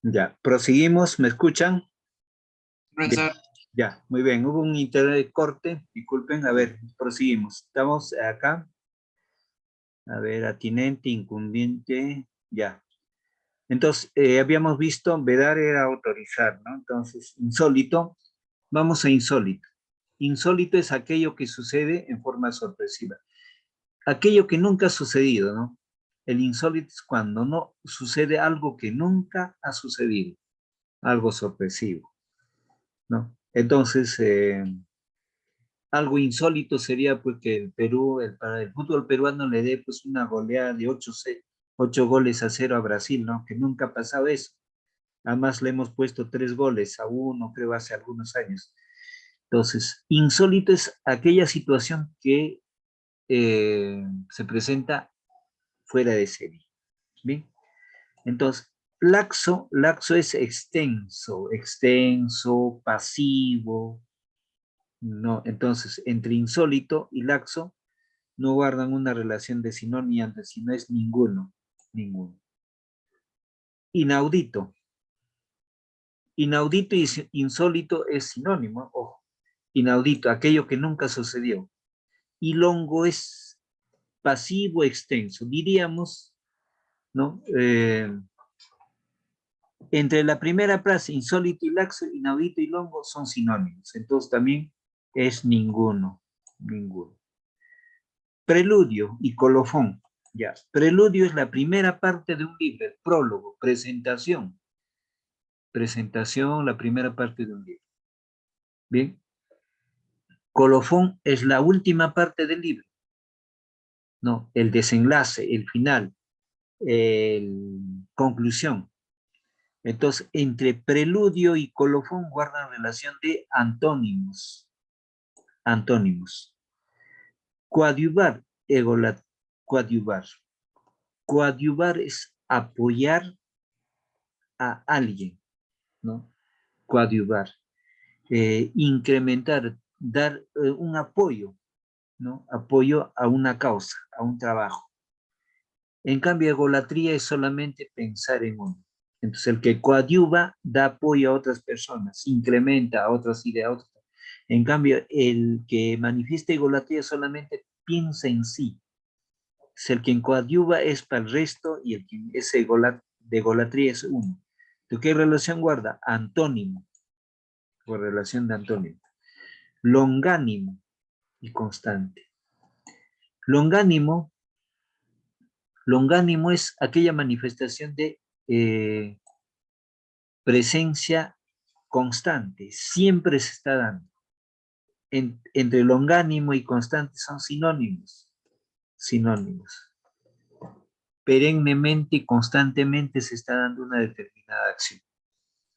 Ya, proseguimos, ¿me escuchan? Bien, Profesor, ya, muy bien. Hubo un internet de corte, disculpen, a ver, proseguimos. Estamos acá, a ver, atinente, incumbiente, ya. Entonces, habíamos visto, vedar era autorizar, ¿no? Entonces, insólito, vamos a insólito. Insólito es aquello que sucede en forma sorpresiva. Aquello que nunca ha sucedido, ¿no? El insólito es cuando no sucede algo que nunca ha sucedido, algo sorpresivo, ¿no? Entonces, algo insólito sería pues que el Perú, para el fútbol peruano le dé pues una goleada de 8 goles a 0 a Brasil, ¿no? Que nunca ha pasado eso. Además le hemos puesto 3 goles a 1, creo, hace algunos años. Entonces, insólito es aquella situación que se presenta fuera de serie. ¿Bien? Entonces, laxo es extenso, extenso, pasivo, ¿no? Entonces, entre insólito y laxo no guardan una relación de sinónimo, sino es ninguno, ninguno. Inaudito. Inaudito y insólito es sinónimo, ojo. Inaudito, aquello que nunca sucedió. Y longo es pasivo extenso. Diríamos, ¿no? Entre la primera frase, insólito y laxo, inaudito y longo son sinónimos. Entonces también es ninguno, ninguno. Preludio y colofón. Ya. Preludio es la primera parte de un libro, el prólogo, presentación. Presentación, la primera parte de un libro. Bien. Colofón es la última parte del libro. No, el desenlace, el final, el conclusión. Entonces, entre preludio y colofón guardan relación de antónimos. Antónimos. Coadyuvar, coadyuvar. Coadyuvar es apoyar a alguien, ¿no? Coadyuvar. Incrementar, dar un apoyo, ¿no? Apoyo a una causa, a un trabajo. En cambio, egolatría es solamente pensar en uno. Entonces, el que coadyuva da apoyo a otras personas, incrementa a otras ideas. En cambio, el que manifiesta egolatría solamente piensa en sí. Es el quien coadyuva es para el resto y el que es de egolatría es uno. ¿De qué relación guarda? Antónimo, por relación de antónimo. Longánimo y constante. Longánimo, longánimo es aquella manifestación de presencia constante, siempre se está dando. Entre longánimo y constante son sinónimos, sinónimos. Perennemente y constantemente se está dando una determinada acción.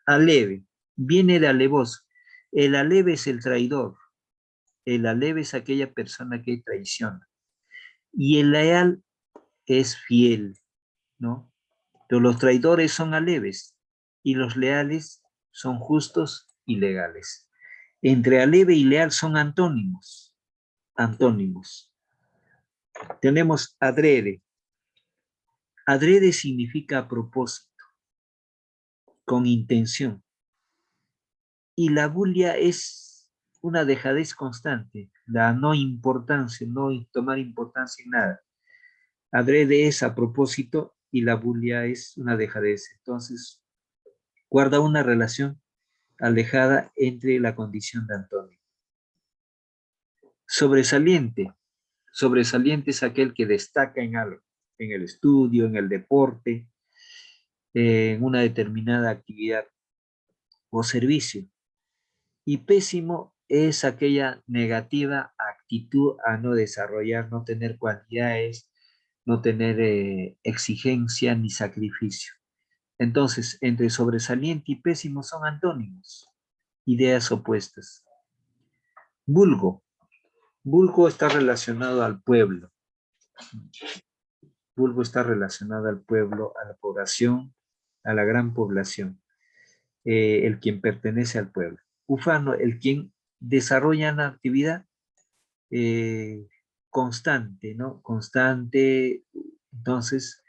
Aleve, viene de alevoso. El aleve es el traidor, el aleve es aquella persona que traiciona. Y el leal es fiel, ¿no? Pero los traidores son aleves y los leales son justos y legales. Entre aleve y leal son antónimos. Antónimos. Tenemos adrede. Adrede significa a propósito, con intención. Y la bulia es una dejadez constante, la no importancia, no tomar importancia en nada. Adrede es a propósito y la bulia es una dejadez. Entonces, guarda una relación alejada entre la condición de Antonio. Sobresaliente. Sobresaliente es aquel que destaca en algo, en el estudio, en el deporte, en una determinada actividad o servicio. Y pésimo es aquella negativa actitud a no desarrollar, no tener cualidades, no tener exigencia ni sacrificio. Entonces, entre sobresaliente y pésimo son antónimos, ideas opuestas. Vulgo. Vulgo está relacionado al pueblo. Vulgo está relacionado al pueblo, a la población, a la gran población, el quien pertenece al pueblo. Ufano, el quien desarrolla una actividad eh, constante, ¿no? Constante, entonces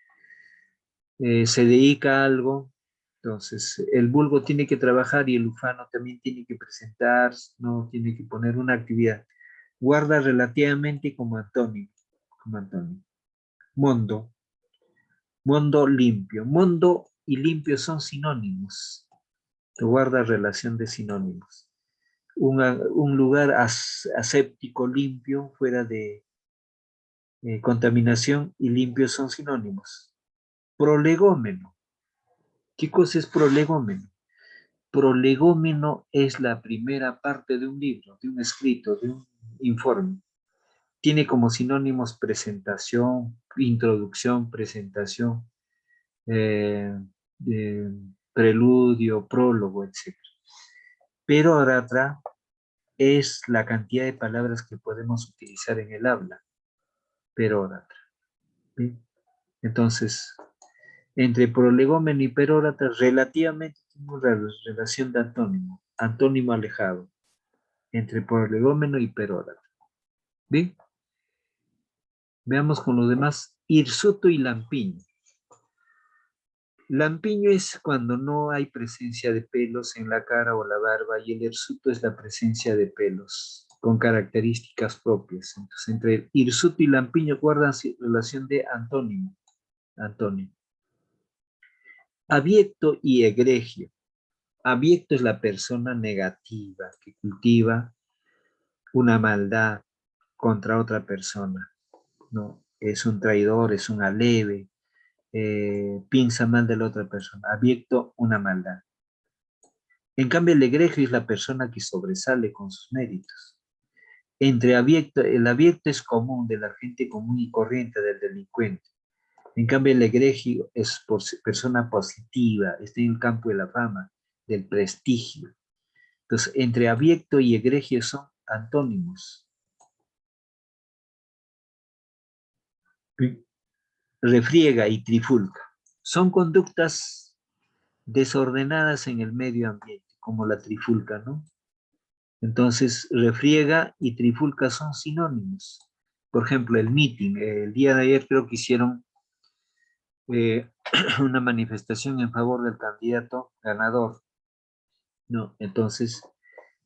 se dedica a algo Entonces, el vulgo tiene que trabajar y el ufano también tiene que presentar, no tiene que poner una actividad. Guarda relativamente como antónimo, como antónimo. Mondo, mondo limpio. Mondo y limpio son sinónimos. Te guarda relación de sinónimos. Un lugar aséptico, limpio, fuera de contaminación y limpio son sinónimos. Prolegómeno. ¿Qué cosa es prolegómeno? Prolegómeno es la primera parte de un libro, de un escrito, de un informe. Tiene como sinónimos presentación, introducción, presentación, eh, eh, preludio, prólogo, etc. Peroratra es la cantidad de palabras que podemos utilizar en el habla. Peroratra. ¿Sí? Entonces, entre prolegómeno y perórata relativamente tiene una relación de antónimo, antónimo alejado, entre prolegómeno y perórata. ¿Bien? Veamos con lo demás, hirsuto y lampiño. Lampiño es cuando no hay presencia de pelos en la cara o la barba y el hirsuto es la presencia de pelos con características propias. Entonces, entre hirsuto y lampiño guardan relación de antónimo. Antónimo. Abiecto y egregio. Abiecto es la persona negativa que cultiva una maldad contra otra persona, ¿no? Es un traidor, es un aleve, piensa mal de la otra persona. Abiecto, una maldad. En cambio, el egregio es la persona que sobresale con sus méritos. Entre abiecto, el abiecto es común, de la gente común y corriente, del delincuente. En cambio, el egregio es persona positiva, está en el campo de la fama, del prestigio. Entonces, entre abiecto y egregio son antónimos. Refriega y trifulca. Son conductas desordenadas en el medio ambiente, como la trifulca, ¿no? Entonces, refriega y trifulca son sinónimos. Por ejemplo, el meeting. El día de ayer creo que hicieron eh, una manifestación en favor del candidato ganador, ¿no? Entonces,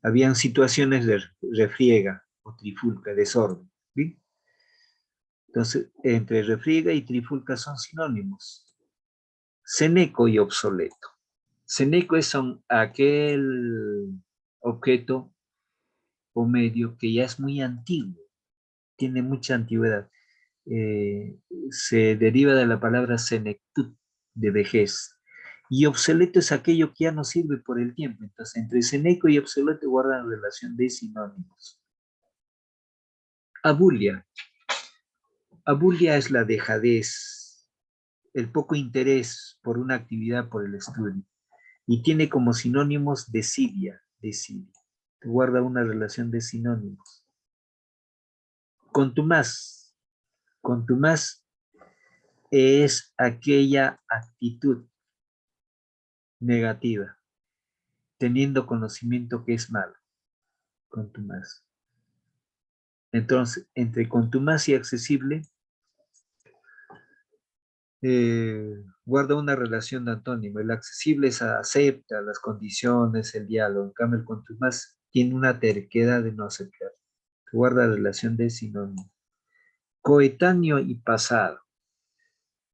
habían situaciones de refriega o trifulca, desorden, ¿sí? Entonces, entre refriega y trifulca son sinónimos. Seneco y obsoleto. Seneco es aquel objeto o medio que ya es muy antiguo, tiene mucha antigüedad. Se deriva de la palabra senectud, de vejez. Y obsoleto es aquello que ya no sirve por el tiempo. Entonces, entre seneco y obsoleto guardan relación de sinónimos. Abulia. Abulia es la dejadez, el poco interés por una actividad, por el estudio. Y tiene como sinónimos desidia, desidia. Guarda una relación de sinónimos. Contumaz. Contumaz es aquella actitud negativa, teniendo conocimiento que es malo. Contumaz. Entonces, entre contumaz y accesible, guarda una relación de antónimo. El accesible acepta las condiciones, el diálogo. En cambio, el contumaz tiene una terquedad de no aceptar. Guarda relación de sinónimo. Coetáneo y pasado.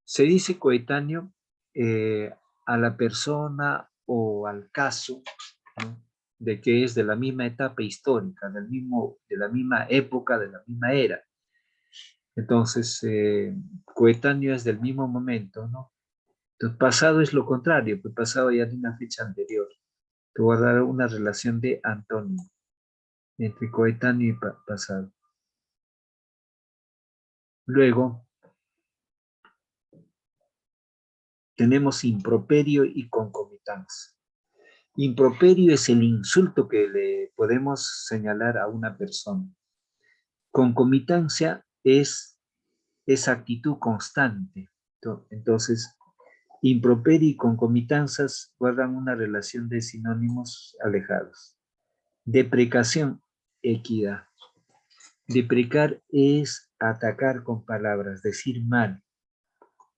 Se dice coetáneo a la persona o al caso, ¿no? De que es de la misma etapa histórica, de la misma época, de la misma era. Entonces, coetáneo es del mismo momento, ¿no? Entonces, pasado es lo contrario, pues pasado ya de una fecha anterior. Te voy a dar una relación de antónimo entre coetáneo y pasado. Luego, tenemos improperio y concomitancia. Improperio es el insulto que le podemos señalar a una persona. Concomitancia es esa actitud constante. Entonces, improperio y concomitanzas guardan una relación de sinónimos alejados. Deprecación, equidad. Deprecar es atacar con palabras, decir mal.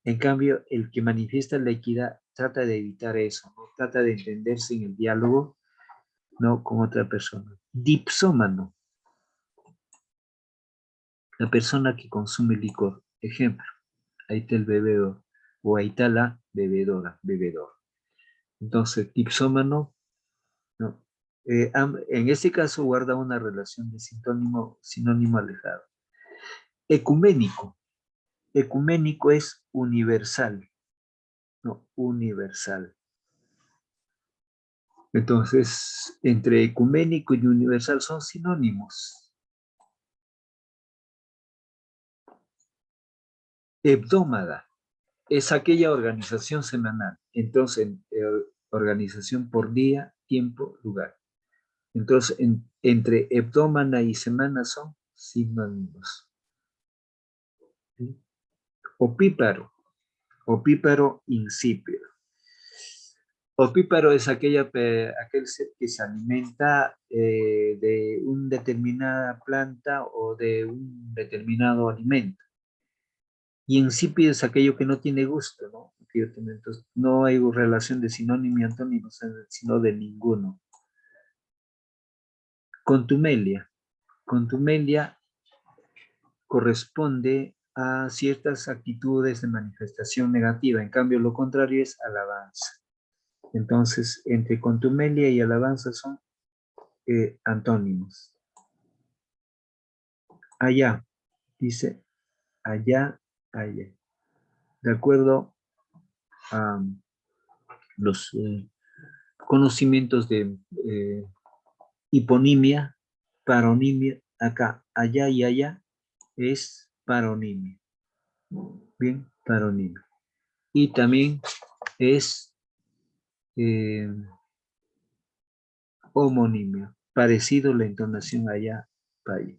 En cambio, el que manifiesta la equidad trata de evitar eso, ¿no? Trata de entenderse en el diálogo, no con otra persona. Dipsómano, la persona que consume licor. Ejemplo, ahí está el bebedor, o ahí está la bebedora, bebedor. Entonces, dipsómano, no. En este caso guarda una relación de sinónimo alejado. Ecuménico. Ecuménico es universal, no, universal. Entonces, entre ecuménico y universal son sinónimos. Hebdómada es aquella organización semanal. Entonces, organización por día, tiempo, lugar. Entonces, entre hebdómada y semana son sinónimos. ¿Sí? Opíparo. Opíparo insípido. Opíparo es aquel ser que se alimenta de una determinada planta o de un determinado alimento. Y insípido es aquello que no tiene gusto, ¿no? Entonces, no hay relación de sinónimo y antónimo, sino de ninguno. Contumelia. Contumelia corresponde a ciertas actitudes de manifestación negativa. En cambio, lo contrario es alabanza. Entonces, entre contumelia y alabanza son antónimos. Allá, dice allá, allá. De acuerdo a los conocimientos de hiponimia, paronimia, acá, allá y allá, es paronimia. Bien, paronimia. Y también es homonimia, parecido la entonación allá, para allá.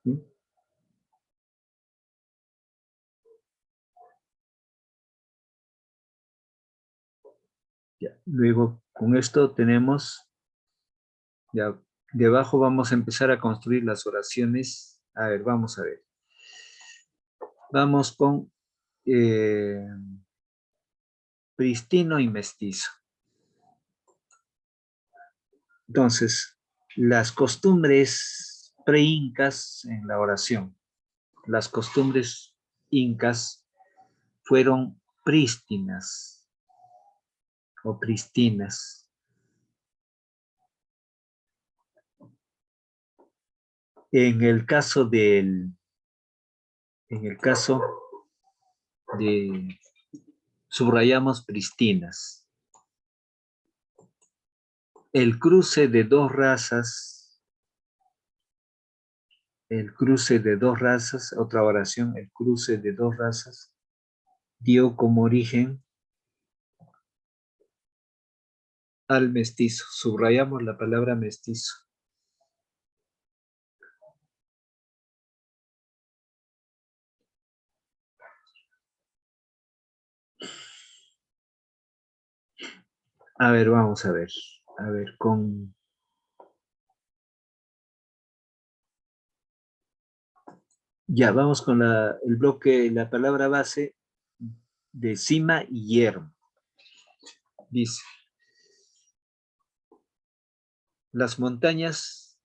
¿Sí? Ya. Luego, con esto tenemos, ya, debajo vamos a empezar a construir las oraciones. A ver, vamos a ver. Vamos con pristino y mestizo. Entonces, las costumbres pre-incas en la oración, las costumbres incas fueron prístinas o pristinas. En el caso de subrayamos pristinas. El cruce de dos razas, otra oración, el cruce de dos razas, dio como origen al mestizo. Subrayamos la palabra mestizo. A ver, vamos a ver. A ver, ya, vamos con el bloque, la palabra base de cima y yermo. Dice, las montañas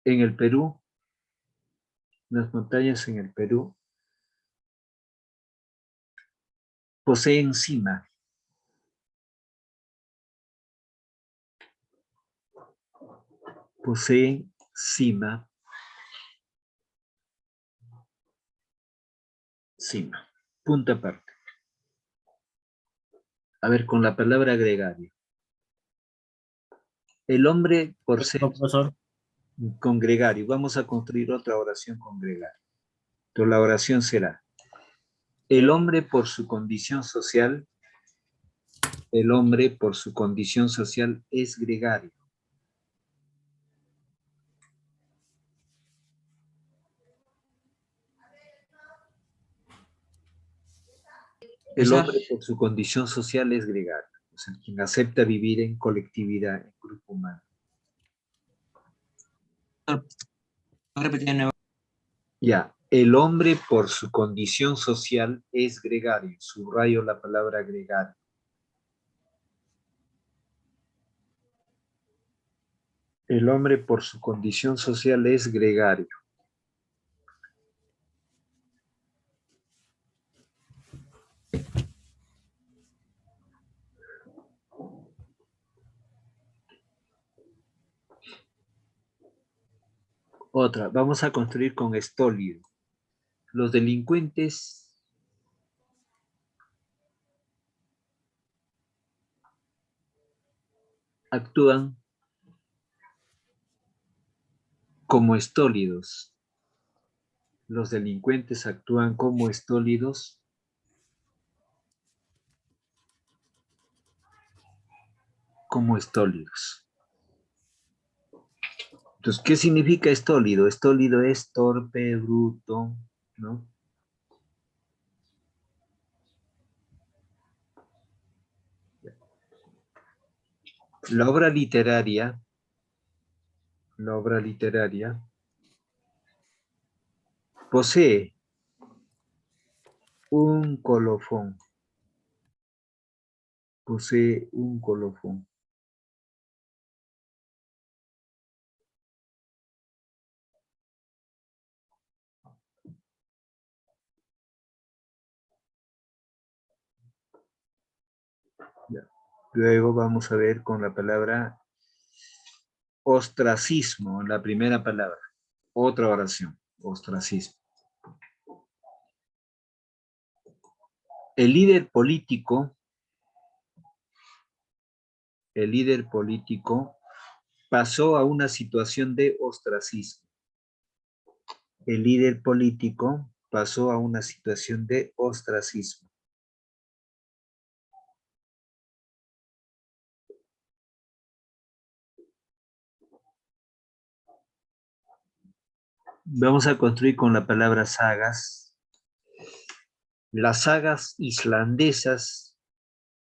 en el Perú, las montañas en el Perú poseen cima. Poseen cima. Cima. Punto aparte. A ver, con la palabra gregario. El hombre por ser Profesor. con gregario. Vamos a construir otra oración con gregario. Entonces la oración será, el hombre por su condición social, es gregario. El hombre por su condición social es gregario. O sea, quien acepta vivir en colectividad, en grupo humano. Repetir de nuevo. Ya, El hombre por su condición social es gregario. Subrayo la palabra gregario. El hombre por su condición social es gregario. Otra, vamos a construir con estólido. Los delincuentes actúan como estólidos. Los delincuentes actúan como estólidos. Como estólidos. Entonces, ¿qué significa estólido? Estólido es torpe, bruto, ¿no? La obra literaria posee un colofón. Posee un colofón. Ya. Luego vamos a ver con la palabra ostracismo, la primera palabra. Otra oración, ostracismo. El líder político pasó a una situación de ostracismo. El líder político pasó a una situación de ostracismo. Vamos a construir con la palabra sagas. Las sagas islandesas,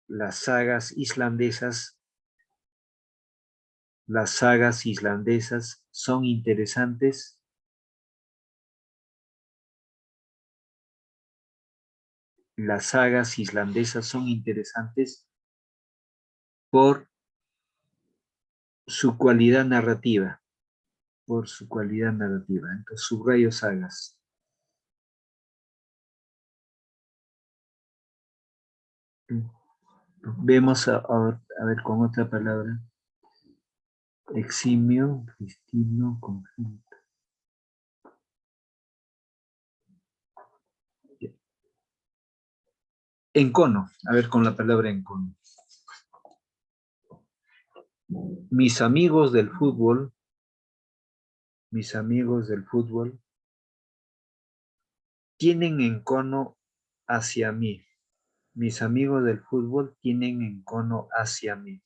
las sagas islandesas, las sagas islandesas son interesantes. Las sagas islandesas son interesantes por su cualidad narrativa. Por su cualidad narrativa. Entonces, subrayo sagas. Vemos a ver con otra palabra. Eximio, pristino, conjunto. Encono, a ver con la palabra encono. Mis amigos del fútbol tienen encono hacia mí. Mis amigos del fútbol tienen encono hacia mí.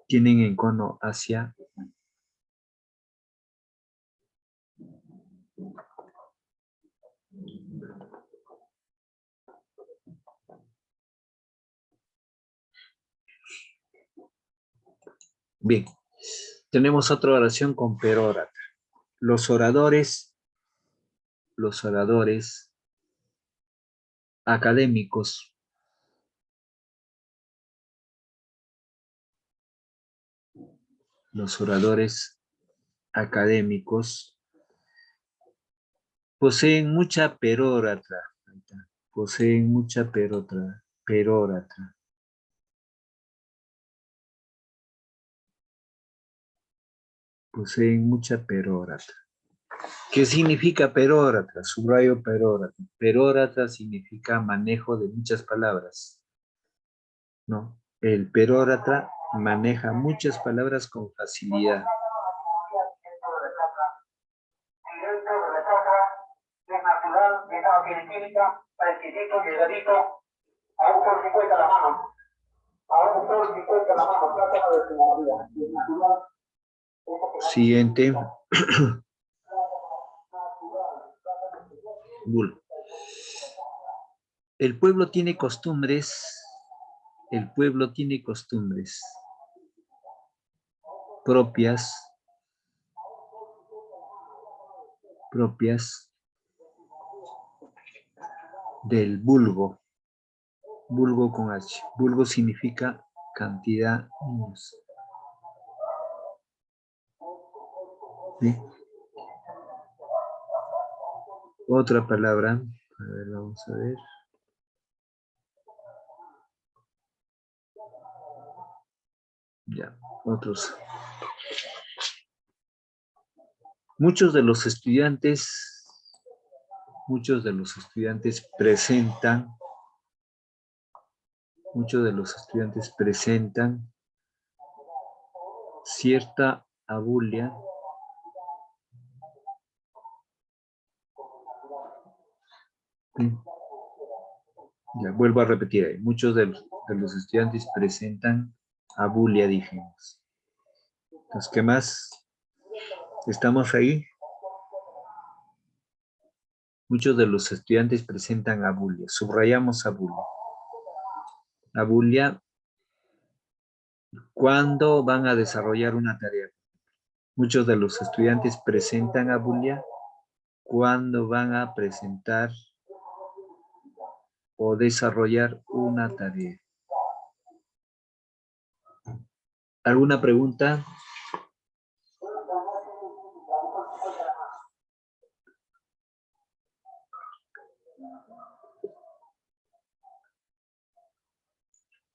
Tienen encono hacia mí. Bien, tenemos otra oración con perórata. Los oradores académicos poseen mucha perórata. Poseen mucha perórata. Poseen mucha perórata. ¿Qué significa perórata? Subrayo perórata. Perórata significa manejo de muchas palabras. ¿No? El perórata maneja muchas palabras con facilidad. Siguiente. Bull. El pueblo tiene costumbres propias del vulgo. Vulgo con H. Vulgo significa cantidad de niños. ¿Sí? Otra palabra. A ver, vamos a ver. Ya, otros. Muchos de los estudiantes presentan cierta abulia ¿sí? Ya, vuelvo a repetir ahí. Muchos de los estudiantes presentan abulia, dijimos. Entonces, ¿qué más? ¿Estamos ahí? Muchos de los estudiantes presentan abulia. Subrayamos abulia. Abulia, ¿cuándo van a desarrollar una tarea? Muchos de los estudiantes presentan abulia. ¿Cuándo van a presentar o desarrollar una tarea? ¿Alguna pregunta?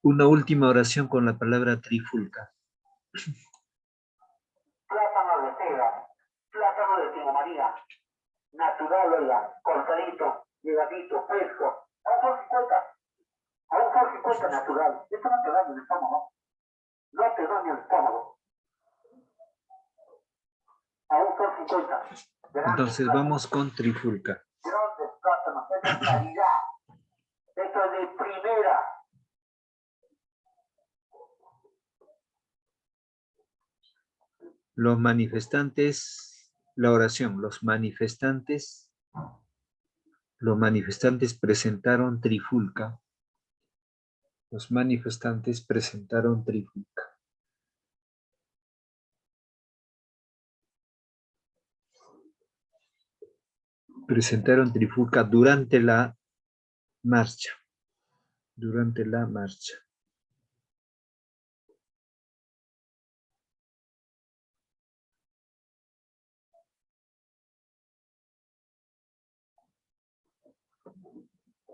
Una última oración con la palabra trifulca. Plátano de pera, plátano de Tino María, natural, oiga, cortadito, llegadito, fresco, a un por 50 natural. Esto no te daña el estómago, no te daña el estómago. A un por 50. Entonces vamos con trifulca. Grandes plátanos, es de calidad, esto es de primera. Los manifestantes, la oración, los manifestantes presentaron trifulca. Los manifestantes presentaron trifulca. Presentaron trifulca durante la marcha. Durante la marcha.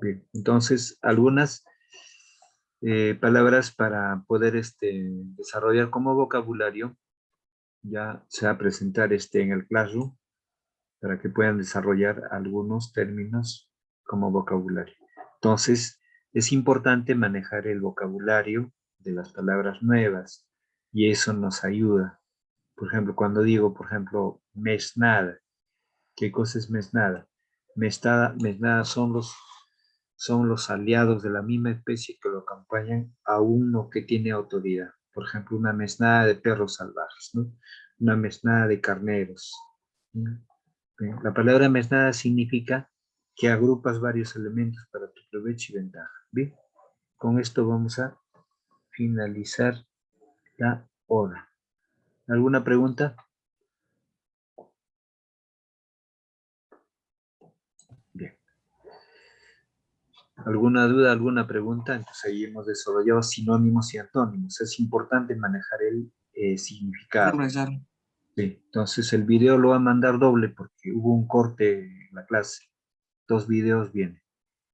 Bien, entonces algunas palabras para poder desarrollar como vocabulario. Ya se va a presentar en el Classroom para que puedan desarrollar algunos términos como vocabulario. Entonces, es importante manejar el vocabulario de las palabras nuevas y eso nos ayuda. Por ejemplo, cuando digo, mesnada, ¿qué cosa es mesnada? Mesnada son los aliados de la misma especie que lo acompañan a uno que tiene autoridad. Por ejemplo, una mesnada de perros salvajes, ¿no? Una mesnada de carneros. ¿No? La palabra mesnada significa que agrupas varios elementos para tu provecho y ventaja. Bien, con esto vamos a finalizar la hora. ¿Alguna pregunta? Bien. ¿Alguna duda, alguna pregunta? Entonces ahí hemos desarrollado sinónimos y antónimos. Es importante manejar el significado. Sí, entonces el video lo va a mandar doble porque hubo un corte en la clase. 2 videos vienen.